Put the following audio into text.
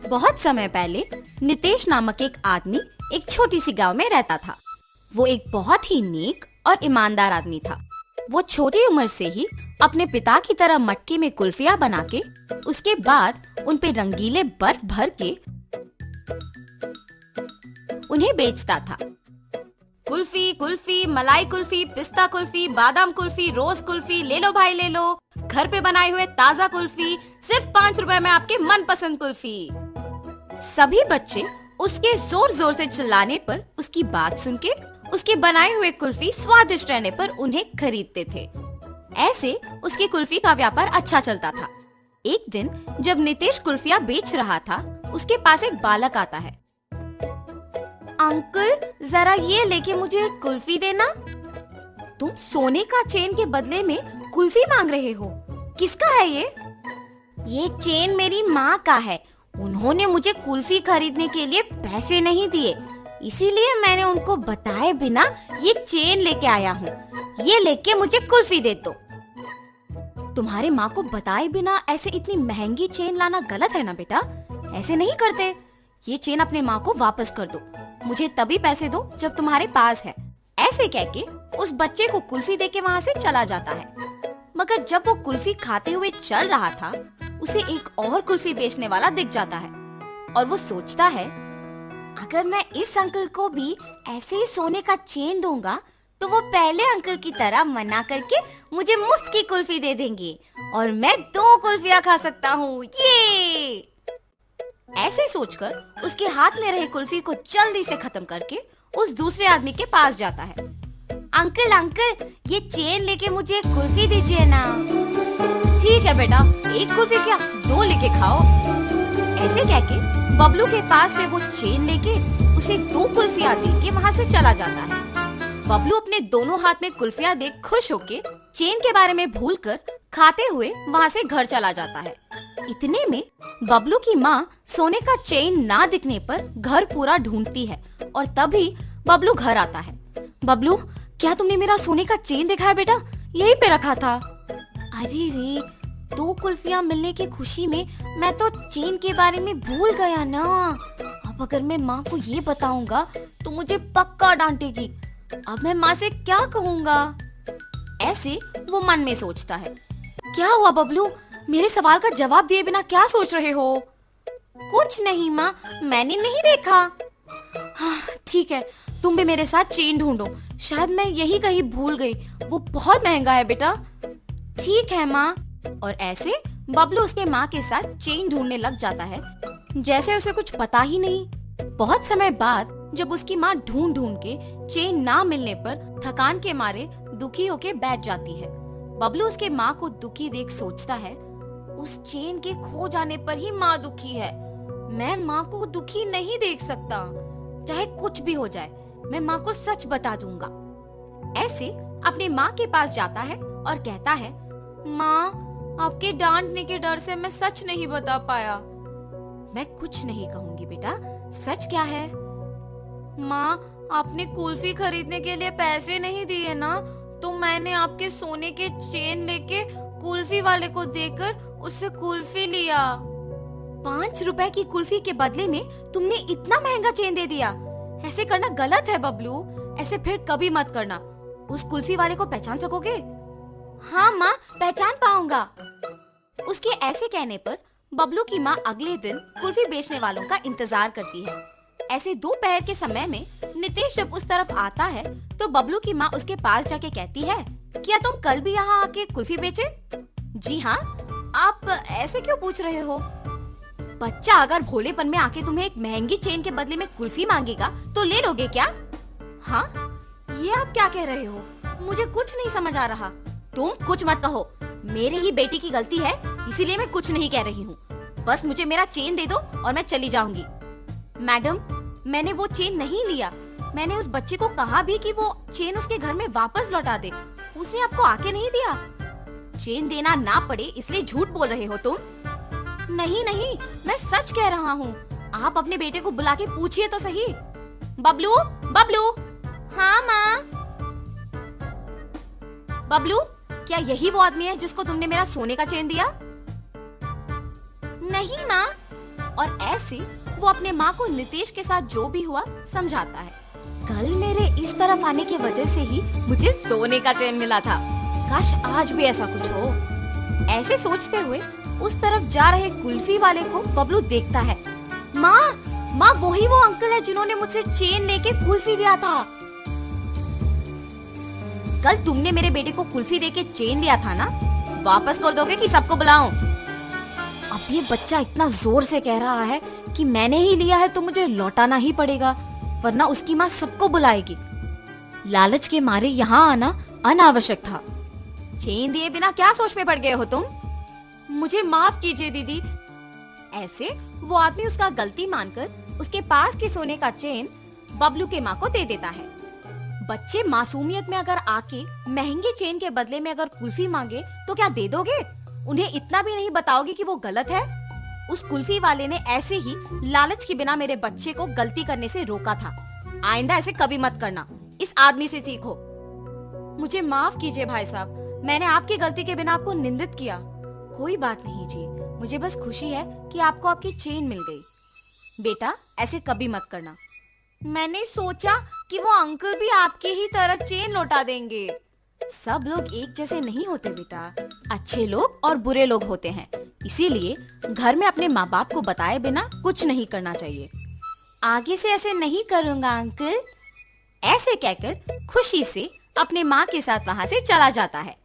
बहुत समय पहले नितेश नामक एक आदमी एक छोटी सी गांव में रहता था। वो एक बहुत ही नेक और ईमानदार आदमी था। वो छोटी उम्र से ही अपने पिता की तरह मटके में कुल्फियां बना के उसके बाद उन पे रंगीले बर्फ भर के उन्हें बेचता था। कुल्फी, कुल्फी, मलाई कुल्फी, पिस्ता कुल्फी, बादाम कुल्फी, रोज कुल्फी, ले लो भाई ले लो। घर पे बनाए हुए ताजा कुल्फी, सिर्फ 5 रुपए में आपके मनपसंद कुल्फी। सभी बच्चे उसके जोर जोर से चिल्लाने पर उसकी बात सुन के उसके बनाए हुए कुल्फी स्वादिष्ट रहने पर उन्हें खरीदते थे। ऐसे उसकी कुल्फी का व्यापार अच्छा चलता था। एक दिन जब नितेश कुल्फियां बेच रहा था, उसके पास एक बालक आता है। अंकल, जरा ये लेके मुझे कुल्फी देना। तुम सोने का चेन के बदले में कुल्फी मांग रहे हो? किसका है ये? ये चेन मेरी माँ का है। उन्होंने मुझे कुल्फी खरीदने के लिए पैसे नहीं दिए, इसीलिए मैंने उनको बताए बिना ये चेन लेके आया हूँ। ये लेके मुझे कुल्फी दे दो। तुम्हारे माँ को बताए बिना ऐसे इतनी महंगी चेन लाना गलत है ना बेटा? ऐसे नहीं करते। ये चेन अपने माँ को वापस कर दो। मुझे तभी पैसे दो जब तुम्हारे पास है। ऐसे कह के उस बच्चे को कुल्फी देके वहाँ से चला जाता है। मगर जब वो कुल्फी खाते हुए चल रहा था, उसे एक और कुल्फी बेचने वाला दिख जाता है और वो सोचता है, अगर मैं इस अंकल को भी ऐसे ही सोने का चेन दूंगा तो वो पहले अंकल की तरह मना करके मुझे मुफ्त की कुल्फी दे देंगे और मैं 2 कुल्फियां खा सकता हूँ। ये ऐसे सोचकर उसके हाथ में रही कुल्फी को जल्दी से खत्म करके उस दूसरे आदमी के पास जाता है। अंकल अंकल, ये चेन लेके मुझे एक कुल्फी दीजिए ना। ठीक है बेटा, 1 कुल्फी क्या 2 लेके खाओ। ऐसे कह के बबलू के पास से वो चेन लेके उसे 2 कुल्फियां दे के वहाँ से चला जाता है। बबलू अपने दोनों हाथ में कुल्फियां देख खुश होके चेन के बारे में भूलकर खाते हुए वहाँ से घर चला जाता है। इतने में बबलू की माँ सोने का चेन ना दिखने पर घर पूरा ढूंढती है और तभी बबलू घर आता है। बबलू, क्या तुमने मेरा सोने का चेन देखा है बेटा? यहीं पे रखा था। अरे रे, 2 कुल्फियां मिलने की खुशी में मैं तो चेन के बारे में भूल गया ना। अब अगर मैं माँ को ये बताऊंगा तो मुझे पक्का डांटेगी। अब मैं माँ से क्या कहूँगा? ऐसे वो मन में सोचता है। क्या हुआ बबलू? मेरे सवाल का जवाब दिए बिना क्या सोच रहे हो? कुछ नहीं माँ, मैंने नहीं देखा। हाँ, ठीक है, तुम भी मेरे साथ चेन ढूंढो। शायद मैं यही कहीं भूल गई। वो बहुत महंगा है बेटा। ठीक है माँ। और ऐसे बबलू उसके माँ के साथ चेन ढूंढने लग जाता है, जैसे उसे कुछ पता ही नहीं। बहुत समय बाद जब उसकी माँ ढूंढ ढूंढ के चेन ना मिलने पर थकान के मारे दुखी होके बैठ जाती है। बबलू उसके माँ को दुखी देख सोचता है, उस चेन के खो जाने पर ही माँ दुखी है। मैं माँ को दुखी नहीं देख सकता। चाहे कुछ भी हो जाए, मैं माँ को सच बता दूंगा। ऐसे अपने माँ के पास जाता है और कहता है, माँ, आपके डांटने के डर से मैं सच नहीं बता पाया। मैं कुछ नहीं कहूँगी बेटा, सच क्या है? माँ, आपने कुल्फी खरीदने के लिए पैसे नहीं दिए ना, तो मैंने आपके सोने के चेन लेके कुल्फी वाले को देकर उससे कुल्फी लिया। 5 रुपए की कुल्फी के बदले में तुमने इतना महंगा चेन दे दिया। ऐसे करना गलत है बबलू। ऐसे फिर कभी मत करना। उस कुल्फी वाले को पहचान सकोगे? हाँ माँ, पहचान पाऊंगा। उसके ऐसे कहने पर बबलू की माँ अगले दिन कुल्फी बेचने वालों का इंतजार करती है। ऐसे दोपहर के समय में नितेश जब उस तरफ आता है तो बबलू की माँ उसके पास जाके कहती है, क्या तुम कल भी यहाँ आके कुल्फी बेचे? जी हाँ। आप ऐसे क्यों पूछ रहे हो? बच्चा अगर भोलेपन में आके तुम्हें एक महंगी चेन के बदले में कुल्फी मांगेगा तो ले लोगे क्या? हाँ, ये आप क्या कह रहे हो? मुझे कुछ नहीं समझ आ रहा। तुम कुछ मत कहो। मेरी ही बेटी की गलती है, इसीलिए मैं कुछ नहीं कह रही हूँ। बस मुझे मेरा चेन दे दो और मैं चली जाऊंगी। मैडम, मैंने वो चेन नहीं लिया। मैंने उस बच्चे को कहा भी कि वो चेन उसके घर में वापस लौटा दे। उसने आपको आके नहीं दिया। चेन देना ना पड़े इसलिए झूठ बोल रहे हो तुम। नहीं नहीं, मैं सच कह रहा हूँ। आप अपने बेटे को बुला के पूछिए तो सही। बबलू, बबलू। हाँ माँ। बबलू, क्या यही वो आदमी है जिसको तुमने मेरा सोने का चेन दिया? नहीं माँ। और ऐसे वो अपने माँ को नितेश के साथ जो भी हुआ समझाता है। कल मेरे इस तरफ आने की वजह से ही मुझे सोने का चैन मिला था। काश आज भी ऐसा कुछ हो। ऐसे सोचते हुए उस तरफ जा रहे कुल्फी वाले को बबलू देखता है। माँ वही वो अंकल है जिन्होंने मुझसे चेन लेके कुल्फी दिया था। कल तुमने मेरे बेटे को कुल्फी देके चेन दिया था ना, वापस कर दोगे कि सबको बुलाऊं? अब ये बच्चा इतना जोर से कह रहा है कि मैंने ही लिया है तो मुझे लौटाना ही पड़ेगा, वरना उसकी माँ सबको बुलाएगी। लालच के मारे यहाँ आना अनावश्यक था। चेन दिए बिना क्या सोच में पड़ गए हो तुम? मुझे माफ कीजिए दीदी। ऐसे वो आदमी उसका गलती मानकर उसके पास के सोने का चेन बबलू के माँ को दे देता है। बच्चे मासूमियत में अगर आके महंगे चेन के बदले में अगर कुल्फी मांगे तो क्या दे दोगे? उन्हें इतना भी नहीं बताओगे कि वो गलत है? उस कुल्फी वाले ने ऐसे ही लालच के बिना मेरे बच्चे को गलती करने से रोका था। आइंदा ऐसे कभी मत करना, इस आदमी से सीखो। मुझे माफ कीजिए भाई साहब, मैंने आपकी गलती के बिना आपको निंदित किया। कोई बात नहीं जी, मुझे बस खुशी है कि आपको आपकी चेन मिल गई। बेटा ऐसे कभी मत करना। मैंने सोचा कि वो अंकल भी आपकी ही तरह चेन लौटा देंगे। सब लोग एक जैसे नहीं होते बेटा, अच्छे लोग और बुरे लोग होते हैं। इसीलिए घर में अपने माँ बाप को बताए बिना कुछ नहीं करना चाहिए। आगे से ऐसे नहीं करूँगा अंकल। ऐसे कहकर खुशी से अपने माँ के साथ वहाँ से चला जाता है।